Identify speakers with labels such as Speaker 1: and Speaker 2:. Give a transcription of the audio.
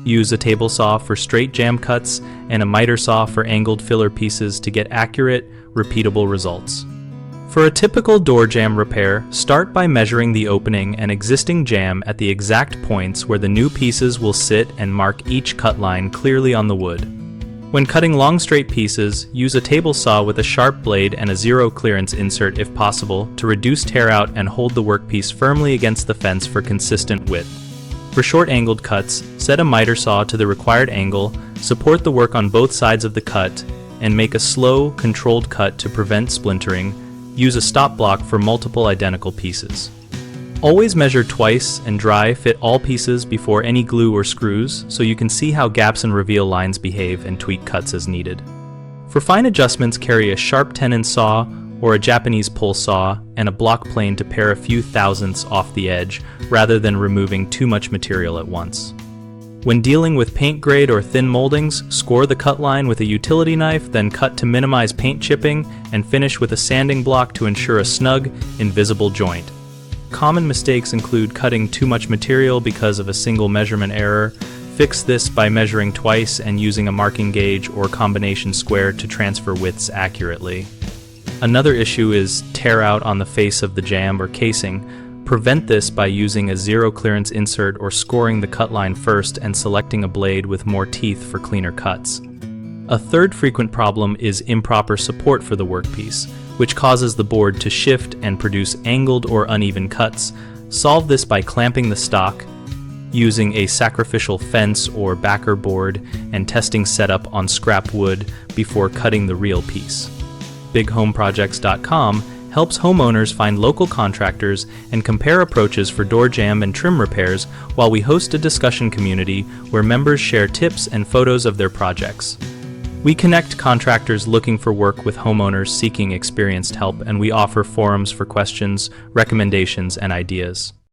Speaker 1: Use a table saw for straight jamb cuts and a miter saw for angled filler pieces to get accurate, repeatable results. For a typical door jamb repair, start by measuring the opening and existing jamb at the exact points where the new pieces will sit and mark each cut line clearly on the wood. When cutting long straight pieces, use a table saw with a sharp blade and a zero clearance insert if possible to reduce tear out and hold the workpiece firmly against the fence for consistent width. For short angled cuts, set a miter saw to the required angle, support the work on both sides of the cut, and make a slow, controlled cut to prevent splintering. Use a stop block for multiple identical pieces. Always measure twice and dry fit all pieces before any glue or screws so you can see how gaps and reveal lines behave and tweak cuts as needed. For fine adjustments, carry a sharp tenon saw or a Japanese pull saw and a block plane to pare a few thousandths off the edge rather than removing too much material at once. When dealing with paint grade or thin moldings, score the cut line with a utility knife, then cut to minimize paint chipping and finish with a sanding block to ensure a snug, invisible joint. Common mistakes include cutting too much material because of a single measurement error. Fix this by measuring twice and using a marking gauge or combination square to transfer widths accurately. Another issue is tear out on the face of the jamb or casing. Prevent this by using a zero clearance insert or scoring the cut line first and selecting a blade with more teeth for cleaner cuts. A third frequent problem is improper support for the workpiece, which causes the board to shift and produce angled or uneven cuts. Solve this by clamping the stock, using a sacrificial fence or backer board, and testing setup on scrap wood before cutting the real piece. BigHomeProjects.com helps homeowners find local contractors and compare approaches for door jamb and trim repairs, while we host a discussion community where members share tips and photos of their projects. We connect contractors looking for work with homeowners seeking experienced help, and we offer forums for questions, recommendations, and ideas.